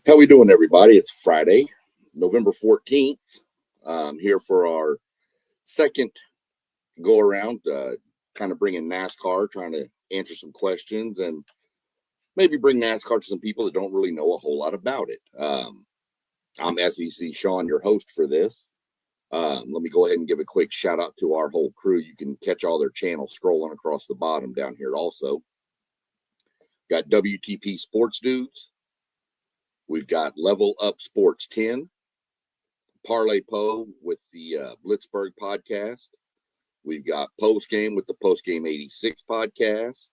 How we doing, everybody? It's Friday, November 14th. Here for our second go around, kind of bringing NASCAR, trying to answer some questions and maybe bring NASCAR to some people that don't really know a whole lot about it. I'm SEC Sean, your host for this. Let me go ahead and give a quick shout out to our whole crew. You can catch all their channels scrolling across the bottom down here also. Got WTP Sports Dudes. We've got Level Up Sports 10. Parlay Poe with the Blitzburg podcast. We've got Post Game with the Post Game 86 podcast.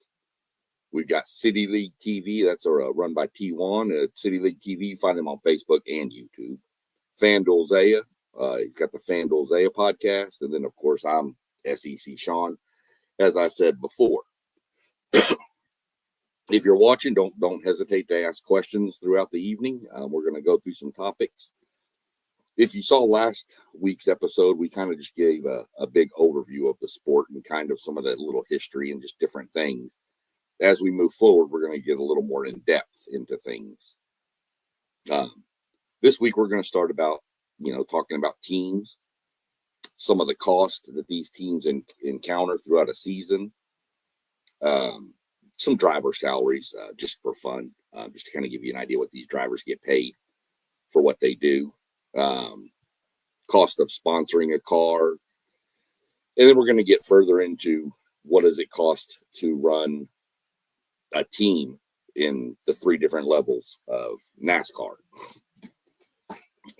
We've got City League TV. That's run by P1 at City League TV. You find him on Facebook and YouTube. FanDuel Zaya. He's got the FanDuel Zaya podcast. And then, of course, I'm SEC Sean, as I said before. If you're watching, don't hesitate to ask questions throughout the evening. We're going to go through some topics. If you saw last week's episode, we kind of just gave a big overview of the sport and kind of some of that little history and just different things. As we move forward, we're going to get a little more in depth into things. This week, we're going to start about, talking about teams, some of the cost that these teams encounter throughout a season, some driver salaries, just for fun, just to kind of give you an idea what these drivers get paid for what they do. Cost of sponsoring a car, and then we're going to get further into what does it cost to run a team in the three different levels of NASCAR.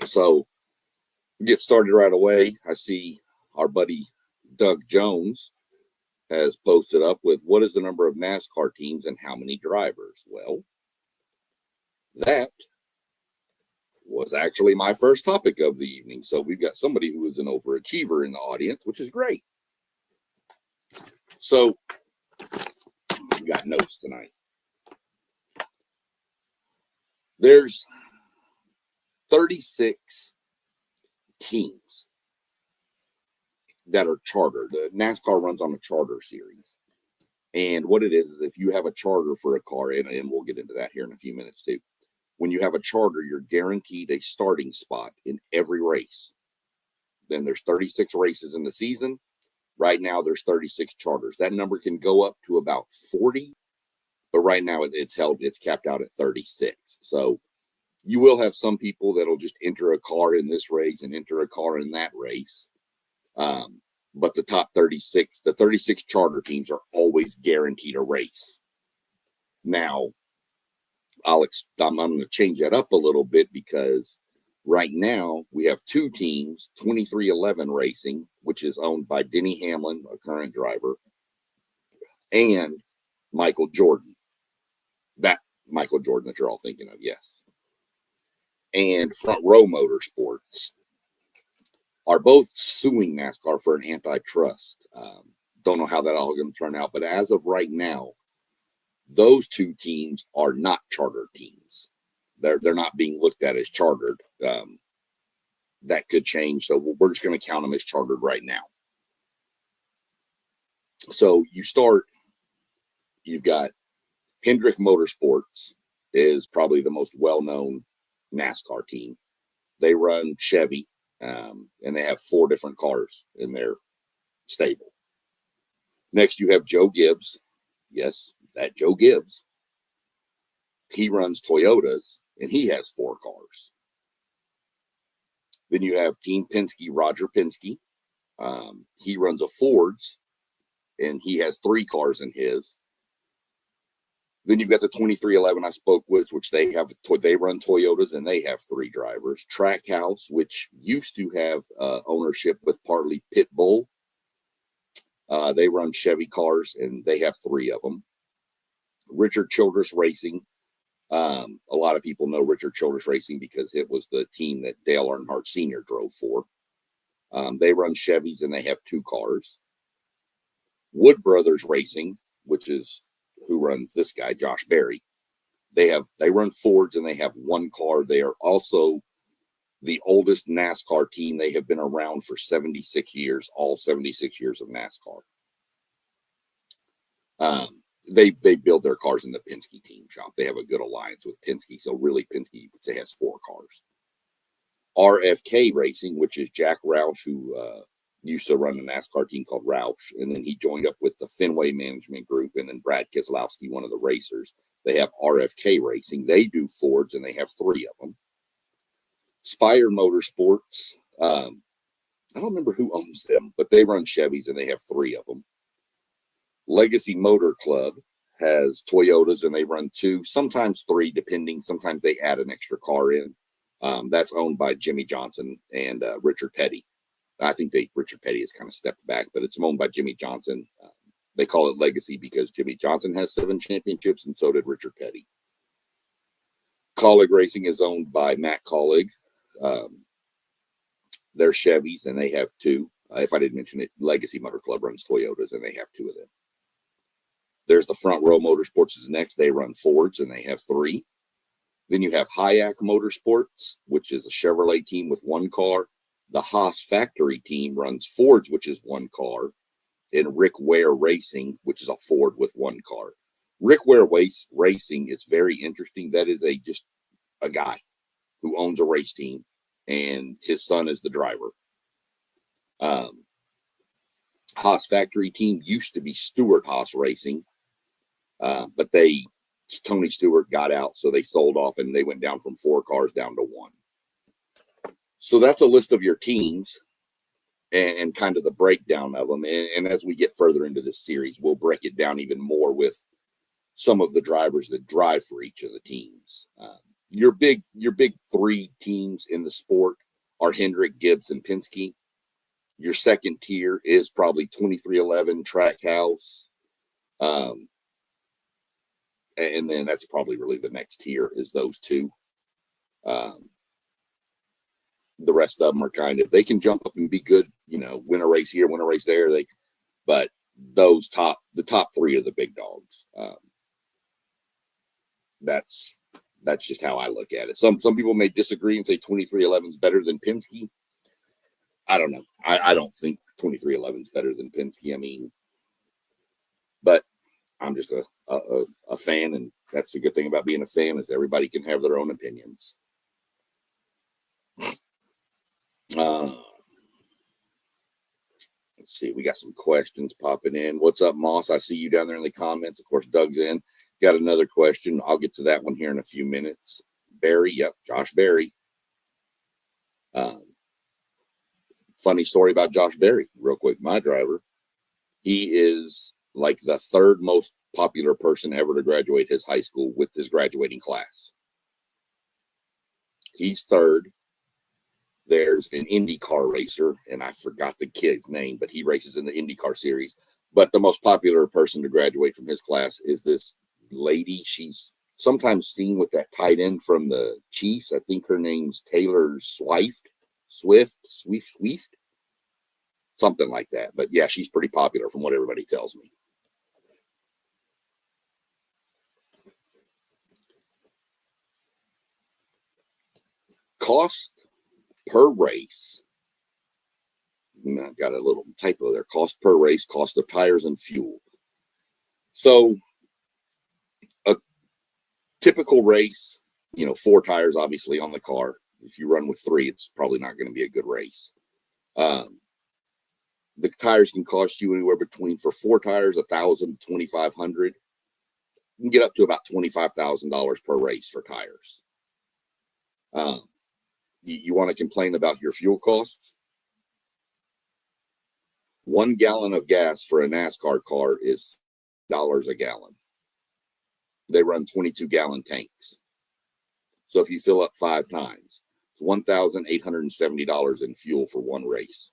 So get started right away. I see our buddy Doug Jones has posted up with what is the number of NASCAR teams and how many drivers. Well, that was actually my first topic of the evening. So we've got somebody who is an overachiever in the audience, which is great. So we got notes tonight. There's 36 teams that are chartered. The NASCAR runs on a charter series. And what it is if you have a charter for a car, and we'll get into that here in a few minutes too. When you have a charter, you're guaranteed a starting spot in every race. Then there's 36 races in the season. Right now, there's 36 charters. That number can go up to about 40, but right now it's capped out at 36. So you will have some people that'll just enter a car in this race and enter a car in that race. But the top 36, the 36 charter teams are always guaranteed a race. Now, I'm going to change that up a little bit because right now we have two teams, 2311 Racing, which is owned by Denny Hamlin, a current driver, and Michael Jordan. That Michael Jordan that you're all thinking of, yes. And Front Row Motorsports are both suing NASCAR for an antitrust. Don't know how that all going to turn out, but as of right now, those two teams are not chartered teams. They're not being looked at as chartered. That could change. So we're just going to count them as chartered right now. So you've got Hendrick Motorsports is probably the most well-known NASCAR team. They run Chevy, and they have 4 different cars in their stable. Next, you have Joe Gibbs. Yes, that Joe Gibbs. He runs Toyotas, and he has 4 cars. Then you have Team Penske, Roger Penske. He runs a Ford's, and he has 3 cars in his. Then you've got the 2311 I spoke with, which they run Toyotas, and they have 3 drivers. Trackhouse, which used to have ownership with partly Pitbull. They run Chevy cars, and they have 3 of them. Richard Childress Racing. A lot of people know Richard Childress Racing because it was the team that Dale Earnhardt Sr. drove for. They run Chevys, and they have 2 cars. Wood Brothers Racing, which is who runs this guy, Josh Berry. They run Fords, and they have 1 car. They are also the oldest NASCAR team. They have been around for 76 years, all 76 years of NASCAR. they build their cars in the Penske team shop. They have a good alliance with Penske. So really Penske, you could say, has 4 cars. RFK Racing, which is Jack Roush, who used to run a NASCAR team called Roush. And then he joined up with the Fenway Management Group, and then Brad Keselowski, one of the racers. They have RFK Racing. They do Fords, and they have 3 of them. Spire Motorsports, I don't remember who owns them, but they run Chevys, and they have 3 of them. Legacy Motor Club has Toyotas, and they run 2, sometimes 3, depending. Sometimes they add an extra car in. That's owned by Jimmy Johnson and Richard Petty. I think Richard Petty has kind of stepped back, but it's owned by Jimmy Johnson. They call it Legacy because Jimmy Johnson has 7 championships, and so did Richard Petty. Colleague Racing is owned by Matt Colleague. They're Chevys, and they have 2. If I didn't mention it, Legacy Motor Club runs Toyotas, and they have 2 of them. There's the Front Row Motorsports is next. They run Fords, and they have 3. Then you have Hayek Motorsports, which is a Chevrolet team with 1 car. The Haas factory team runs Fords, which is 1 car. And Rick Ware Racing, which is a Ford with 1 car. Rick Ware Racing is very interesting. That is just a guy who owns a race team, and his son is the driver. Haas factory team used to be Stewart Haas Racing, but Tony Stewart got out, so they sold off, and they went down from 4 cars down to 1. So that's a list of your teams and kind of the breakdown of them. And as we get further into this series, we'll break it down even more with some of the drivers that drive for each of the teams. Your big 3 teams in the sport are Hendrick, Gibbs, and Penske. Your second tier is probably 2311 Trackhouse. And then that's probably really the next tier is those 2. The rest of them are they can jump up and be good, win a race here, win a race there. But the top 3 are the big dogs. That's just how I look at it. Some people may disagree and say 2311 is better than Penske. I don't know. I don't think 2311 is better than Penske. I mean, but I'm just a fan, and that's the good thing about being a fan is everybody can have their own opinions. Let's see. We got some questions popping in. What's up, Moss? I see you down there in the comments. Of course, Doug's in. Got another question. I'll get to that one here in a few minutes. Barry. Yep. Josh Berry. Funny story about Josh Berry, real quick. My driver. He is like the 3rd most popular person ever to graduate his high school with his graduating class. He's 3rd. There's an IndyCar racer, and I forgot the kid's name, but he races in the IndyCar series. But the most popular person to graduate from his class is this lady. She's sometimes seen with that tight end from the Chiefs. I think her name's Taylor Swift, something like that. But yeah, she's pretty popular from what everybody tells me. Cost per race. I got a little typo there. Cost per race, cost of tires and fuel. So a typical race, 4 tires obviously on the car. If you run with 3, it's probably not going to be a good race. The tires can cost you anywhere between, for 4 tires, $1,000 to $2,500. You can get up to about $25,000 per race for tires. You want to complain about your fuel costs? 1 gallon of gas for a NASCAR car is $6 a gallon. They run 22-gallon tanks. So if you fill up 5 times, it's $1,870 in fuel for 1 race.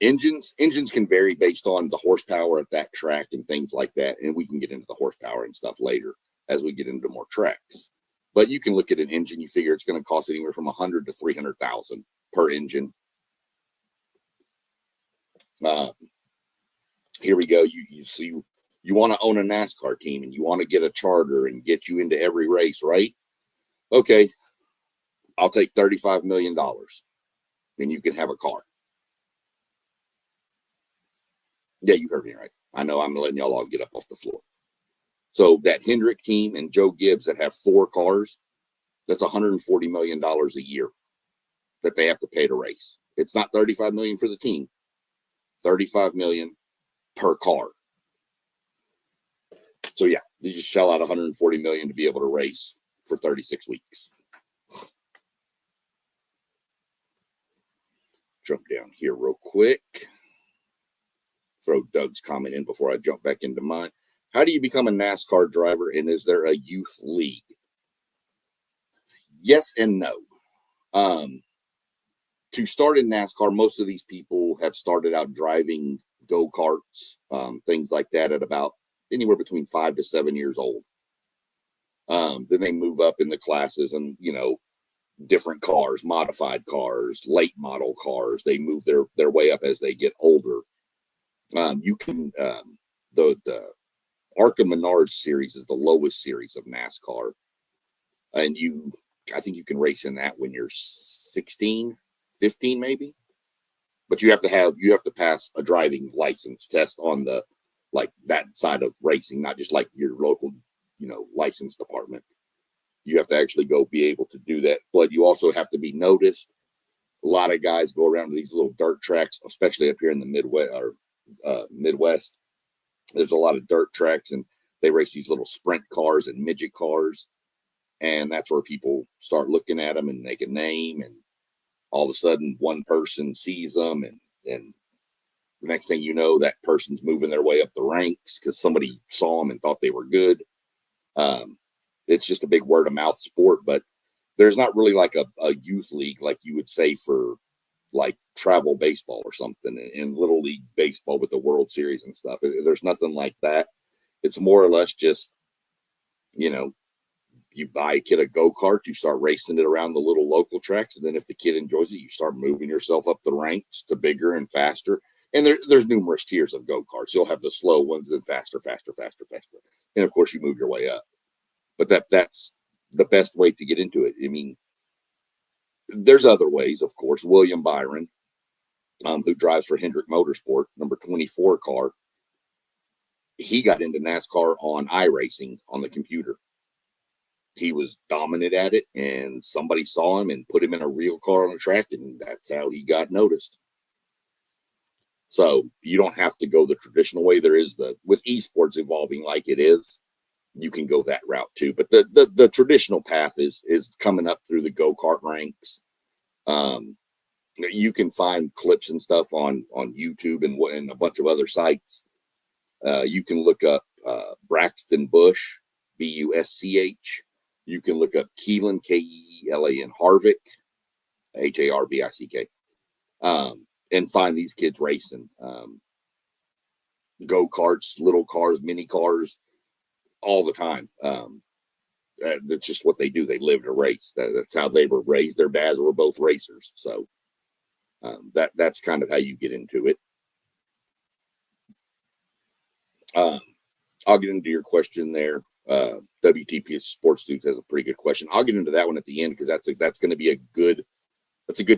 Engines can vary based on the horsepower at that track and things like that. And we can get into the horsepower and stuff later as we get into more tracks. But you can look at an engine, you figure it's going to cost anywhere from $100,000 to $300,000 per engine. Here we go. You want to own a NASCAR team and you want to get a charter and get you into every race, right? Okay, I'll take $35 million. Then you can have a car. Yeah, you heard me right. I know I'm letting y'all all get up off the floor. So that Hendrick team and Joe Gibbs that have 4 cars, that's $140 million a year that they have to pay to race. It's not $35 million for the team, $35 million per car. So yeah, you just shell out $140 million to be able to race for 36 weeks. Jump down here real quick. Throw Doug's comment in before I jump back into mine. How do you become a NASCAR driver, and is there a youth league? Yes and no. To start in NASCAR, most of these people have started out driving go-karts, things like that, at about anywhere between 5 to 7 years old. Then they move up in the classes and, different cars, modified cars, late model cars. They move their way up as they get older. You can, the Arca Menard series is the lowest series of NASCAR. And I think you can race in that when you're 16, 15 maybe. But you have to pass a driving license test on that side of racing, not just like your local, license department. You have to actually go be able to do that. But you also have to be noticed. A lot of guys go around to these little dirt tracks, especially up here in the Midwest. There's a lot of dirt tracks, and they race these little sprint cars and midget cars. And that's where people start looking at them and make a name. And all of a sudden, one person sees them, and the next thing you know, that person's moving their way up the ranks because somebody saw them and thought they were good. It's just a big word of mouth sport, but there's not really like a youth league like you would say for like travel baseball or something in Little League baseball with the World Series and stuff. There's nothing like that. It's more or less just, you buy a kid a go-kart, you start racing it around the little local tracks, and then if the kid enjoys it, you start moving yourself up the ranks to bigger and faster. And there's numerous tiers of go-karts. You'll have the slow ones, then faster. And of course, you move your way up. But that's the best way to get into it. I mean, there's other ways, of course. William Byron, who drives for Hendrick Motorsport, number 24 car, he got into NASCAR on iRacing on the computer. He was dominant at it, and somebody saw him and put him in a real car on the track, and that's how he got noticed. So you don't have to go the traditional way. There is with esports evolving like it is, you can go that route too. But the traditional path is coming up through the go-kart ranks. You can find clips and stuff on YouTube and a bunch of other sites. You can look up Braxton Busch, Busch. You can look up Keelan, Keelan Harvick, Harvick, and find these kids racing go-karts, little cars, mini cars, all the time. That's just what they do. They live to race. That's how they were raised. Their dads were both racers. So that's kind of how you get into it. I'll get into your question there. WTP Sports Dudes has a pretty good question. I'll get into that one at the end because that's going to be a good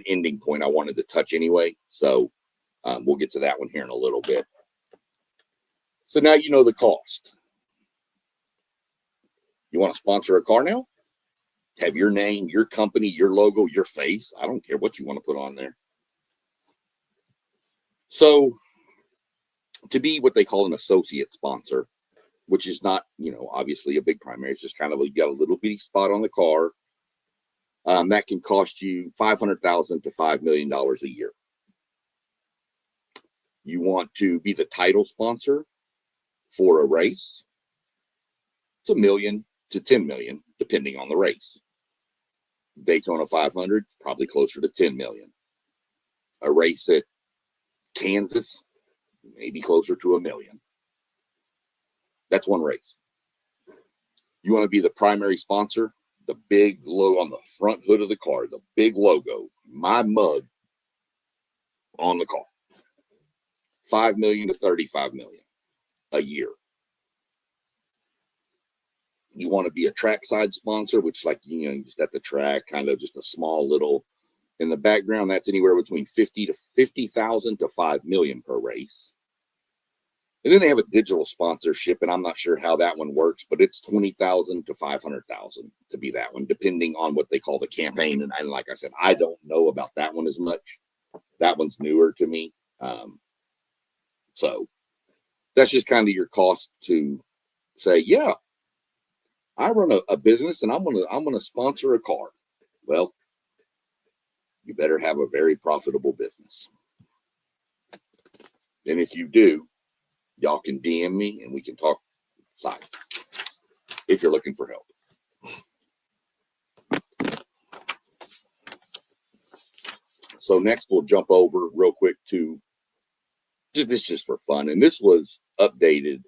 ending point I wanted to touch anyway. So we'll get to that one here in a little bit. So now you know the cost. You want to sponsor a car now? Have your name, your company, your logo, your face. I don't care what you want to put on there. So to be what they call an associate sponsor, which is not, obviously a big primary. It's just kind of, you got a little bitty spot on the car. That can cost you $500,000 to $5 million a year. You want to be the title sponsor for a race. It's $1 million to $10 million, depending on the race. Daytona 500, probably closer to $10 million. A race at Kansas, maybe closer to $1 million. That's one race. You want to be the primary sponsor, the big logo on the front hood of the car, the big logo, my mug on the car. $5 million to $35 million a year. You want to be a trackside sponsor, which is like, just at the track, kind of just a small little in the background. That's anywhere between $50,000 to $5 million per race. And then they have a digital sponsorship, and I'm not sure how that one works, but it's 20,000 to 500,000 to be that one, depending on what they call the campaign. And like I said, I don't know about that one as much. That one's newer to me. So that's just kind of your cost to say, yeah, I run a business and I'm gonna sponsor a car. Well, you better have a very profitable business. And if you do, y'all can DM me and we can talk side if you're looking for help. So next we'll jump over real quick to this just for fun. And this was updated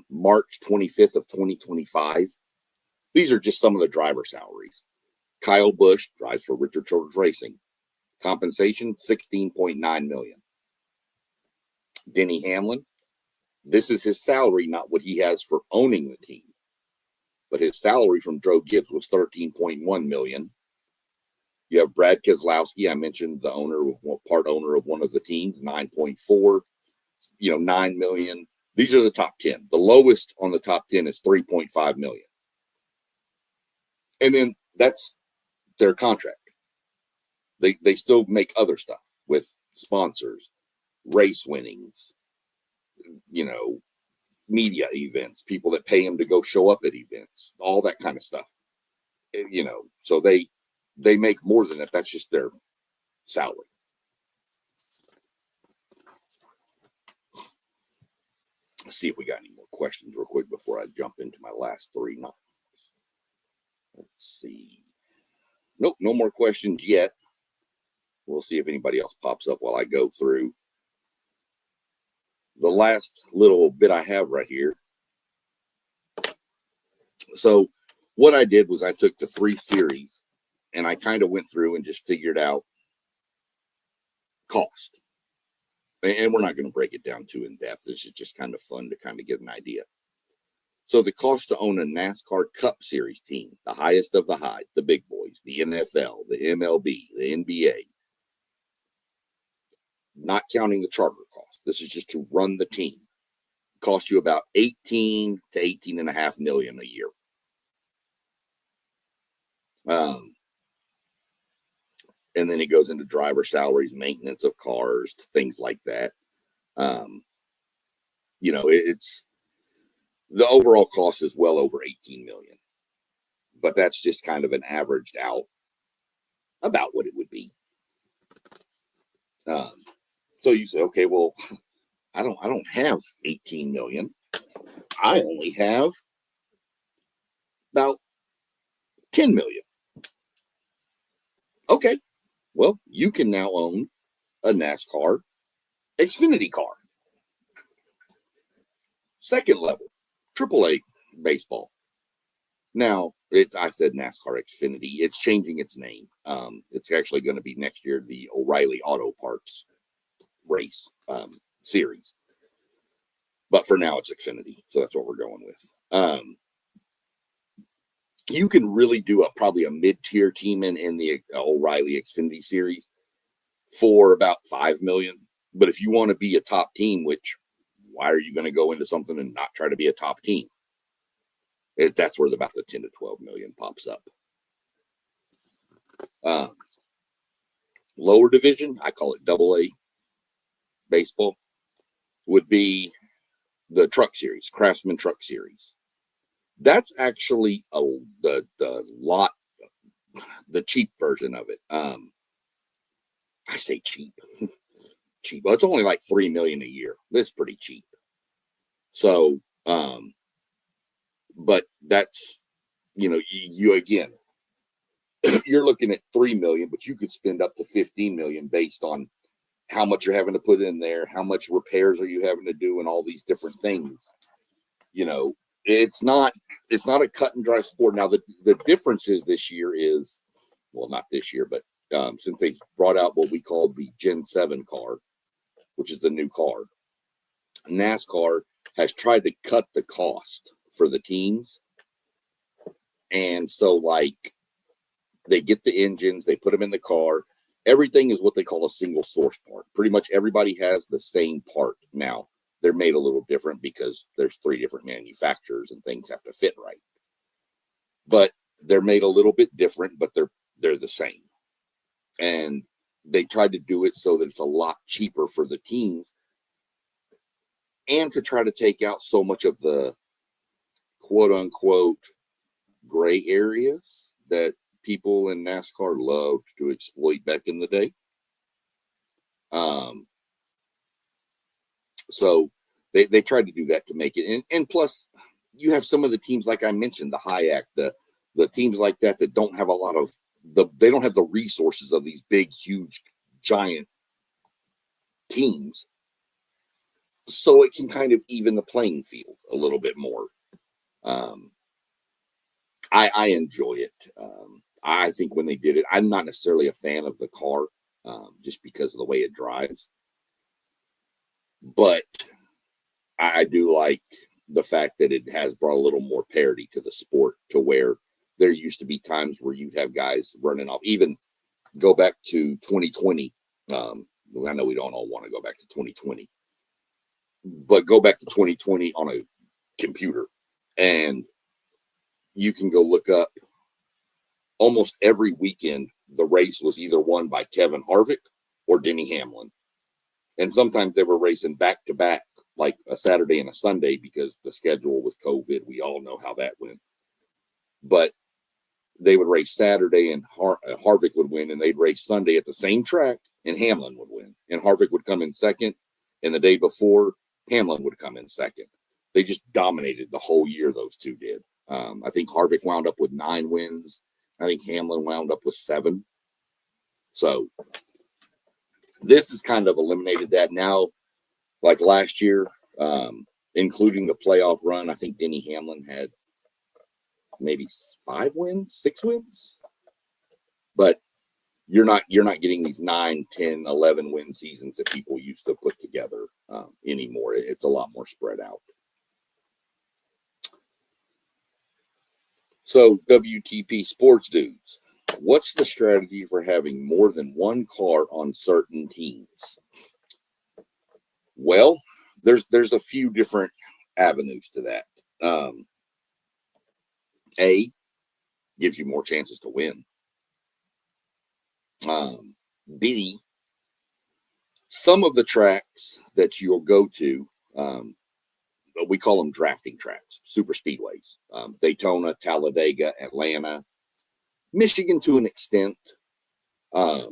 March 25th of 2025. These are just some of the driver salaries. Kyle Busch drives for Richard Childress Racing. Compensation, $16.9 million. Denny Hamlin, this is his salary, not what he has for owning the team. But his salary from Joe Gibbs was $13.1 million. You have Brad Keselowski, I mentioned the owner, part owner of one of the teams, 9.4, $9 million. These are the top 10. The lowest on the top 10 is $3.5 million. And then that's their contract. They still make other stuff with sponsors, race winnings, media events, people that pay them to go show up at events, all that kind of stuff. So they make more than that. That's just their salary. Let's see if we got any more questions real quick before I jump into my last three. Let's see. Nope, no more questions yet. We'll see if anybody else pops up while I go through the last little bit I have right here. So what I did was I took the 3 series and I kind of went through and just figured out cost. And we're not going to break it down too in depth. This is just kind of fun to kind of get an idea. So the cost to own a NASCAR Cup Series team, the highest of the high, the big boys, the NFL, the MLB, the NBA, not counting the charter cost. This is just to run the team. It costs you about 18 to 18.5 million a year. And then it goes into driver salaries, maintenance of cars, things like that. It's the overall cost is well over 18 million, but that's just kind of an averaged out about what it would be. So you say, okay, well, I don't have 18 million. I only have about 10 million. Okay, well, you can now own a NASCAR Xfinity car. Second level, AAA baseball. Now, I said NASCAR Xfinity. It's changing its name. It's actually going to be next year the O'Reilly Auto Parts race series. But for now, it's Xfinity. So that's what we're going with. You can really do probably a mid-tier team in the O'Reilly Xfinity series for about $5 million. But if you want to be a top team, which why are you going to go into something and not try to be a top team? That's where about the 10 to 12 million pops up. Lower division, I call it AA baseball, would be the truck series, Craftsman Truck Series. That's actually the cheap version of it. I say cheap. Cheap. Well, it's only like $3 million a year. That's pretty cheap. So, but that's, you again, you're looking at $3 million, but you could spend up to $15 million based on how much you're having to put in there, how much repairs are you having to do, and all these different things. It's not a cut and dry sport. Now, the difference is this year is, well, not this year, but since they brought out what we call the Gen 7 car, which is the new car, NASCAR has tried to cut the cost for the teams. And so, like, they get the engines, they put them in the car. Everything is what they call a single source part. Pretty much everybody has the same part now. they're made a little different because there's 3 different manufacturers and things have to fit right. But they're made a little bit different, but they're the same. And they tried to do it so that it's a lot cheaper for the teams, and to try to take out so much of the quote unquote gray areas that people in NASCAR loved to exploit back in the day. So they tried to do that to make it. And plus, you have some of the teams, like I mentioned, the Hayek, the teams like that don't have a lot of they don't have the resources of these big, huge, giant teams. So it can kind of even the playing field a little bit more. I enjoy it. I think when they did it, I'm not necessarily a fan of the car, just because of the way it drives. But I do like the fact that it has brought a little more parity to the sport, to where there used to be times where you'd have guys running off. Even go back to 2020. I know we don't all want to go back to 2020, but go back to 2020 on a computer, and you can go look up almost every weekend. The race was either won by Kevin Harvick or Denny Hamlin. And sometimes they were racing back to back, like a Saturday and a Sunday, because the schedule was COVID. We all know how that went. But they would race Saturday and Harvick would win, and they'd race Sunday at the same track and Hamlin would win. And Harvick would come in second. And the day before, Hamlin would come in second. They just dominated the whole year, those two did. I think Harvick wound up with 9 wins. I think Hamlin wound up with 7. So this has kind of eliminated that now. Like last year, including the playoff run, I think Denny Hamlin had maybe 5 wins, 6 wins. But you're not getting these 9, 10, 11 win seasons that people used to put together anymore. It's a lot more spread out. So, WTP Sports Dudes, what's the strategy for having more than one car on certain teams? Well, there's a few different avenues to that. A, gives you more chances to win. B, some of the tracks that you'll go to, we call them drafting tracks, super speedways. Daytona, Talladega, Atlanta, Michigan to an extent. The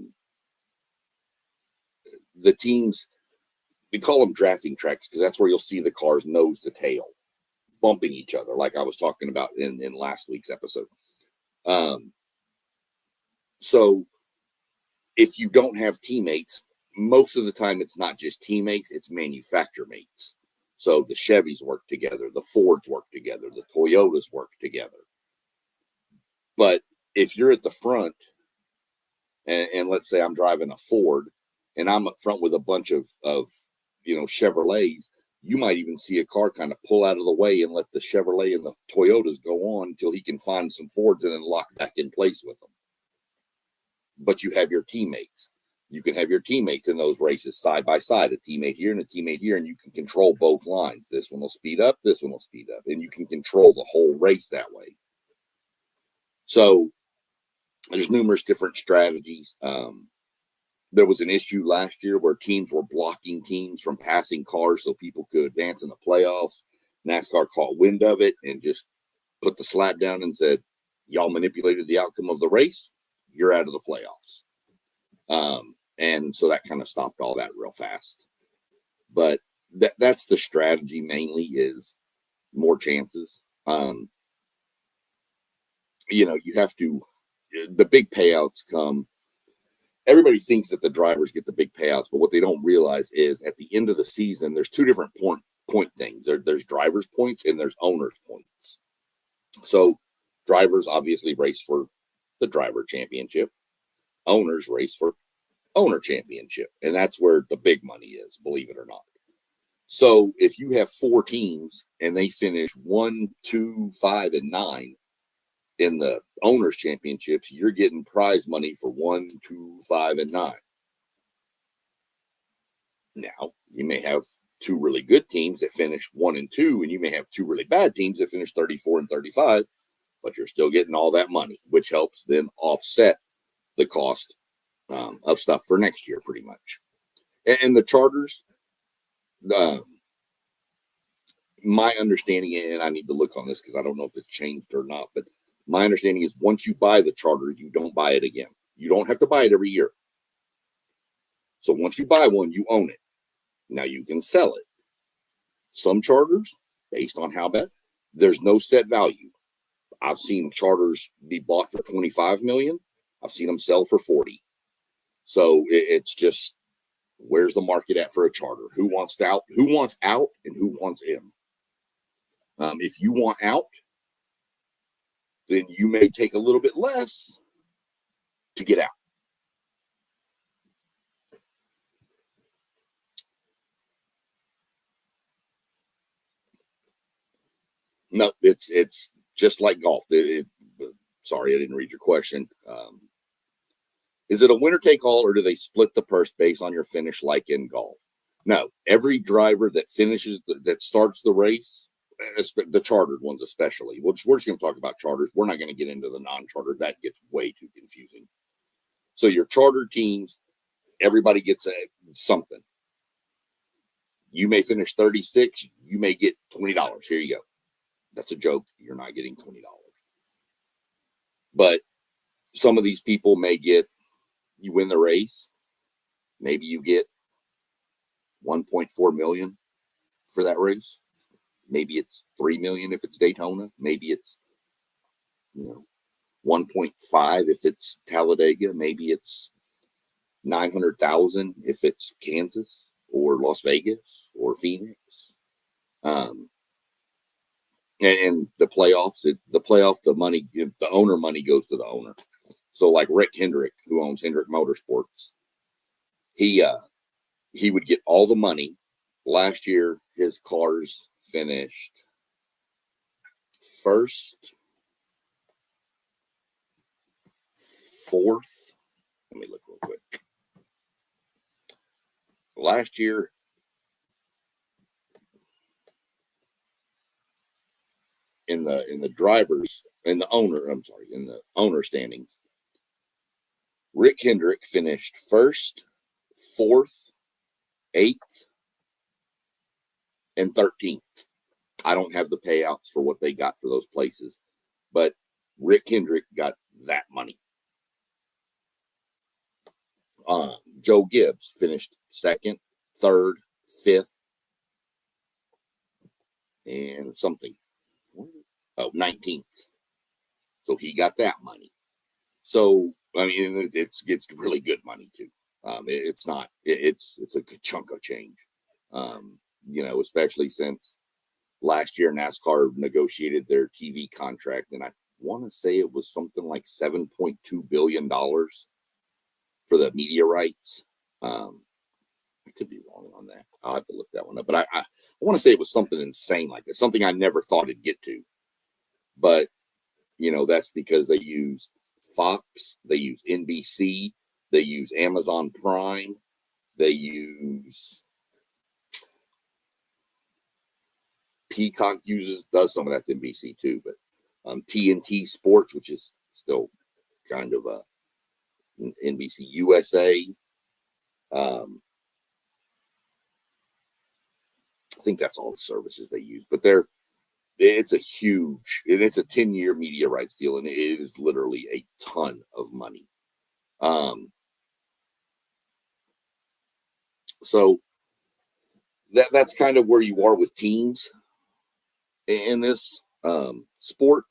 teams, we call them drafting tracks because that's where you'll see the cars nose to tail bumping each other, like I was talking about in last week's episode. So if you don't have teammates, most of the time it's not just teammates, it's manufacturer mates. So the Chevys work together, the Fords work together, the Toyotas work together. But if you're at the front, and let's say I'm driving a Ford, and I'm up front with a bunch of Chevrolets, you might even see a car kind of pull out of the way and let the Chevrolet and the Toyotas go on until he can find some Fords and then lock back in place with them. But you have your teammates. You can have your teammates in those races side by side, a teammate here and a teammate here, and you can control both lines. This one will speed up, this one will speed up, and you can control the whole race that way. So there's numerous different strategies. There was an issue last year where teams were blocking teams from passing cars so people could advance in the playoffs. NASCAR caught wind of it and just put the slap down and said, y'all manipulated the outcome of the race. You're out of the playoffs. And so that kind of stopped all that real fast. But that's the strategy mainly, is more chances. You have to, the big payouts come. Everybody thinks that the drivers get the big payouts, but what they don't realize is at the end of the season, there's 2 different point things. There's drivers' points and there's owners' points. So drivers obviously race for the driver championship. Owners race for owner championship. And that's where the big money is, believe it or not. So if you have 4 teams and they finish 1, 2, 5, and 9 in the owners championships, you're getting prize money for 1, 2, 5, and 9. Now you may have two really good teams that finish 1 and 2, and you may have two really bad teams that finish 34 and 35, but you're still getting all that money, which helps then offset the cost of stuff for next year, pretty much. And the charters, my understanding, and I need to look on this because I don't know if it's changed or not, but my understanding is once you buy the charter, you don't buy it again. You don't have to buy it every year. So once you buy one, you own it. Now you can sell it. Some charters, based on how bad, there's no set value. I've seen charters be bought for 25 million. I've seen them sell for 40. So it's just, where's the market at for a charter? Who wants out, and who wants in? If you want out, then you may take a little bit less to get out. No, it's just like golf. Sorry, I didn't read your question. Is it a winner take all, or do they split the purse based on your finish like in golf? No, every driver that finishes, that starts the race, the chartered ones especially, we're just going to talk about charters. We're not going to get into the non-chartered. That gets way too confusing. So your chartered teams, everybody gets something. You may finish 36. You may get $20. Here you go. That's a joke. You're not getting $20. But some of these people may get, you win the race, maybe you get 1.4 million for that race. Maybe it's 3 million if it's Daytona. Maybe it's 1.5 if it's Talladega. Maybe it's 900,000 if it's Kansas or Las Vegas or Phoenix. And the playoffs, the money, the owner money goes to the owner. So like Rick Hendrick, who owns Hendrick Motorsports, he would get all the money. Last year, his cars finished first, fourth. Let me look real quick. Last year, in the owner standings, Rick Hendrick finished first, fourth, 8th, and 13th. I don't have the payouts for what they got for those places, but Rick Hendrick got that money. Joe Gibbs finished 2nd, 3rd, 5th, and something. 19th. So he got that money. So, I mean, it's really good money too. It's a good chunk of change. Especially since last year NASCAR negotiated their TV contract, and I want to say it was something like $7.2 billion for the media rights. I could be wrong on that. I'll have to look that one up. But I want to say it was something insane like that, something I never thought it'd get to. But, that's because they use Fox, they use NBC, they use Amazon Prime, they use Peacock does some of that to NBC too, but TNT Sports, which is still kind of NBC USA. I think that's all the services they use, but it's a 10-year media rights deal, and it is literally a ton of money. So that's kind of where you are with teams in this sport.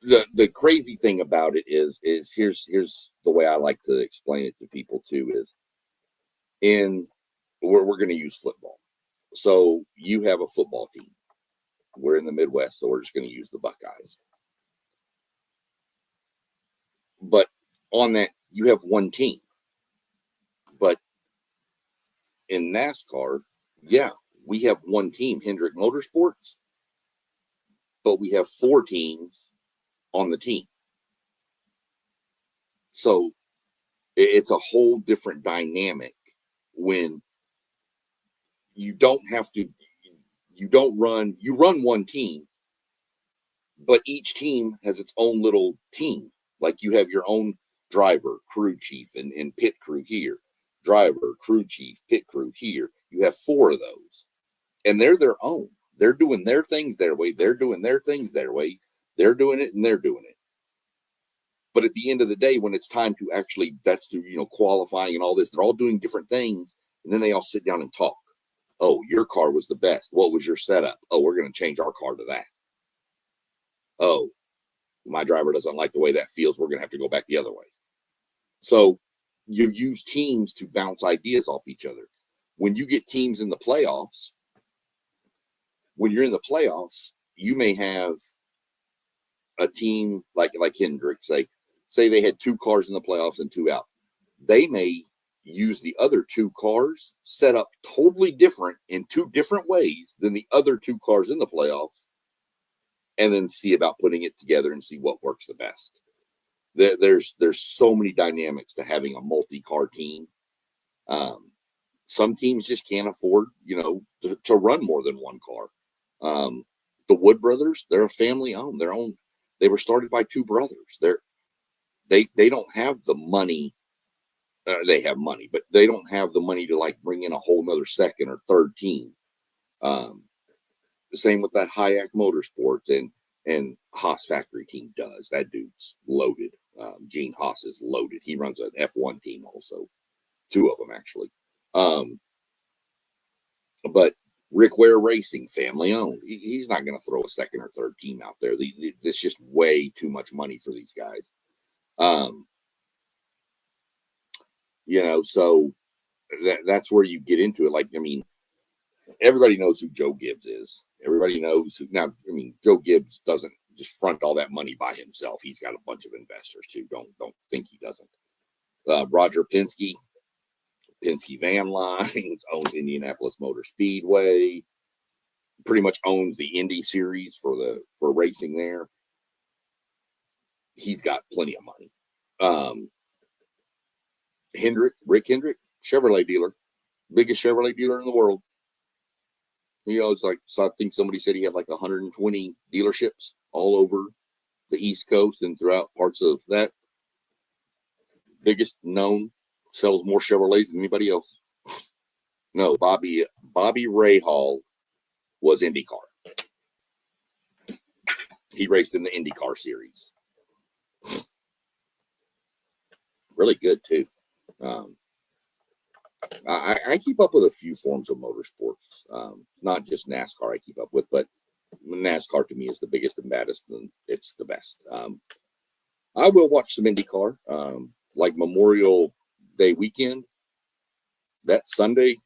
The crazy thing about it is here's the way I like to explain it to people too is we're going to use football. So you have a football team. We're in the Midwest, so we're just going to use the Buckeyes. But on that, you have one team. But in NASCAR, yeah, we have one team, Hendrick Motorsports, but we have 4 teams on the team. So it's a whole different dynamic when you don't have to, you run one team, but each team has its own little team. Like you have your own driver, crew chief, and pit crew here. Driver, crew chief, pit crew here. You have 4 of those. And they're their own. They're doing their things their way. They're doing their things their way. They're doing it and they're doing it. But at the end of the day, when it's time to actually, that's through, qualifying and all this, they're all doing different things. And then they all sit down and talk. Oh, your car was the best. What was your setup? Oh, we're going to change our car to that. Oh, my driver doesn't like the way that feels. We're going to have to go back the other way. So you use teams to bounce ideas off each other. When you get teams in the playoffs, when you're in the playoffs, you may have a team like Hendrick, say they had 2 cars in the playoffs and 2 out. They may use the other 2 cars set up totally different in 2 different ways than the other 2 cars in the playoffs, and then see about putting it together and see what works the best. There's so many dynamics to having a multi-car team. Some teams just can't afford, to run more than 1 car. The Wood brothers, they're a family owned. They were started by 2 brothers. They don't have the money. They have money, but they don't have the money to bring in a whole nother second or third team. The same with that Hayek Motorsports and Haas factory team does. That dude's loaded. Gene Haas is loaded. He runs an F1 team also. 2 of them actually. But Rick Ware Racing, family owned. He's not going to throw a second or third team out there. It's just way too much money for these guys. So that's where you get into it. Everybody knows who Joe Gibbs is. Everybody knows who. Now, Joe Gibbs doesn't just front all that money by himself. He's got a bunch of investors too. Don't think he doesn't. Roger Penske Van Lines, owns Indianapolis Motor Speedway, pretty much owns the Indy series for racing there. He's got plenty of money. Rick Hendrick, Chevrolet dealer, biggest Chevrolet dealer in the world. It's I think somebody said he had 120 dealerships all over the East Coast and throughout parts of that. Biggest known, sells more Chevrolets than anybody else. No, Bobby Rahal was IndyCar. He raced in the IndyCar series. Really good too. I keep up with a few forms of motorsports, not just NASCAR I keep up with, but NASCAR to me is the biggest and baddest, and it's the best. I will watch some IndyCar, like Memorial Day weekend. That Sunday,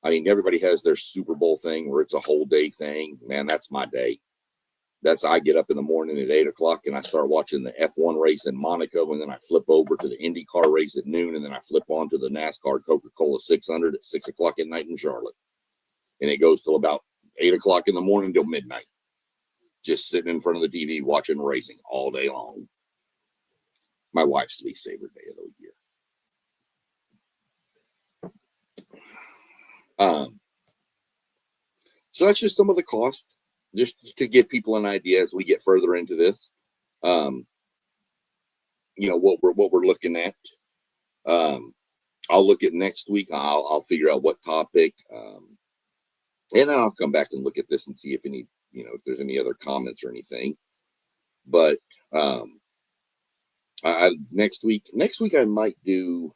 everybody has their Super Bowl thing where it's a whole day thing. Man, that's my day. I get up in the morning at 8 o'clock and I start watching the F1 race in Monaco, and then I flip over to the IndyCar race at noon, and then I flip on to the NASCAR Coca-Cola 600 at 6 o'clock at night in Charlotte. And it goes till about 8 o'clock in the morning till midnight. Just sitting in front of the TV watching racing all day long. My wife's least favorite day of the year. So that's just some of the cost, just to give people an idea as we get further into this. What we're looking at. I'll look at next week. I'll figure out what topic, and then I'll come back and look at this and see if if there's any other comments or anything. But next week I might do.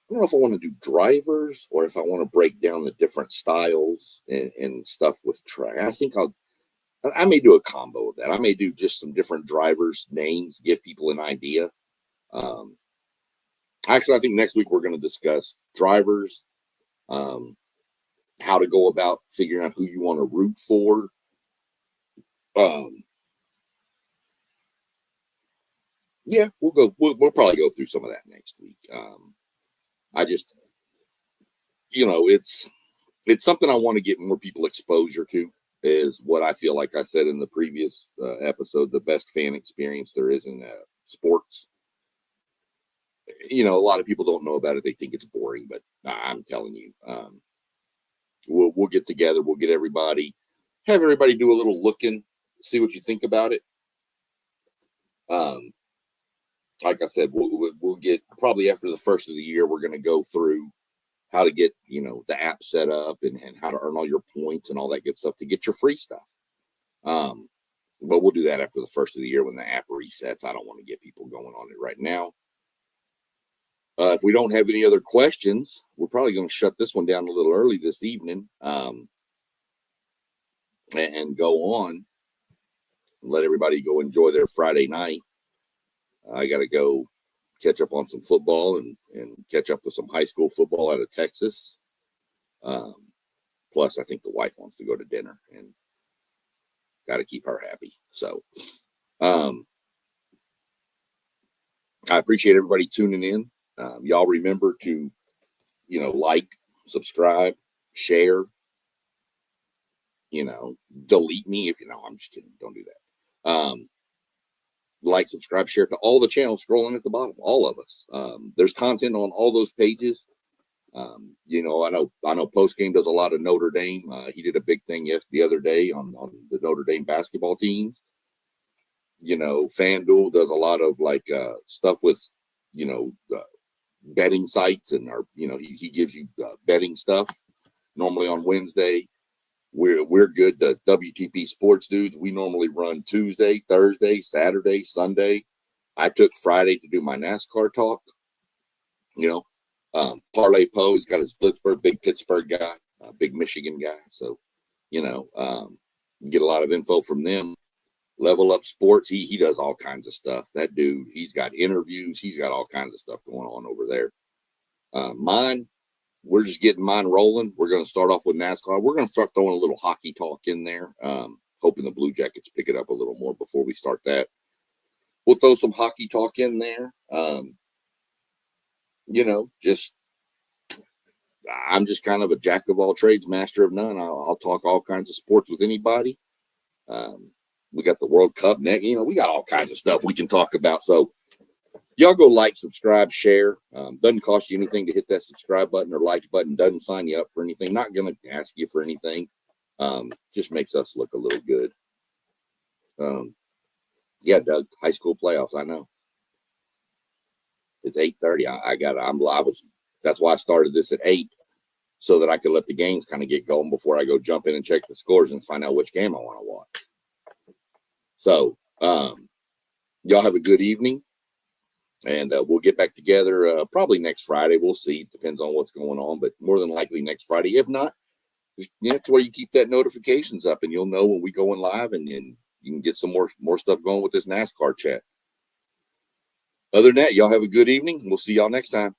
I don't know if I want to do drivers or if I want to break down the different styles and stuff with track. I may do a combo of that. I may do just some different drivers' names, give people an idea. Actually, I think next week we're going to discuss drivers, how to go about figuring out who you want to root for. Yeah, we'll probably go through some of that next week. I just, it's something I want to get more people exposure to, is what I feel like I said in the previous episode, the best fan experience there is in sports. you know, a lot of people don't know about it. They think it's boring, but I'm telling you, we'll get together. We'll get everybody, have everybody do a little looking, see what you think about it. Like I said, we'll get probably after the first of the year, we're going to go through how to get, you know, the app set up and how to earn all your points and all that good stuff to get your free stuff. But we'll do that after the first of the year when the app resets. I don't want to get people going on it right now. If we don't have any other questions, we're probably going to shut this one down a little early this evening, and go on and let everybody go enjoy their Friday night. I got to go catch up on some football and catch up with some high school football out of Texas. Plus, I think the wife wants to go to dinner and got to keep her happy. So, I appreciate everybody tuning in. Y'all remember to, you know, like, subscribe, share, you know, delete me if you know, I'm just kidding. Don't do that. Like, subscribe, share to all the channels scrolling at the bottom, all of us. There's content on all those pages. You know, I know Post Game does a lot of Notre Dame. He did a big thing the other day on the Notre Dame basketball teams. You know, FanDuel does a lot of like stuff with, you know, betting sites and you know, he gives you betting stuff normally on Wednesday. We're good. The WTP Sports Dudes, we normally run Tuesday, Thursday, Saturday, Sunday. I took Friday to do my NASCAR talk. You know, Parlay Poe, he's got his Blitzburg, big Pittsburgh guy, big Michigan guy. So, you know, get a lot of info from them. Level Up Sports, he does all kinds of stuff. That dude, he's got interviews. He's got all kinds of stuff going on over there. Mine, we're just getting mine rolling. We're going to start off with NASCAR. We're going to start throwing a little hockey talk in there, hoping the Blue Jackets pick it up a little more before we start that. We'll throw some hockey talk in there. You know, I'm just kind of a jack of all trades, master of none. I'll talk all kinds of sports with anybody. We got the World Cup next. You know, we got all kinds of stuff we can talk about. So y'all go like, subscribe, share. Doesn't cost you anything to hit that subscribe button or like button. Doesn't sign you up for anything. Not going to ask you for anything. Just makes us look a little good. Yeah, Doug, high school playoffs. I know. It's 8:30. That's why I started this at 8, so that I could let the games kind of get going before I go jump in and check the scores and find out which game I want to watch. So, y'all have a good evening, and we'll get back together probably next Friday. We'll see. It depends on what's going on, but more than likely next Friday. If not, it's where you keep that notifications up, and you'll know when we go in live, and you can get some more stuff going with this NASCAR chat. Other than that, y'all have a good evening. We'll see y'all next time.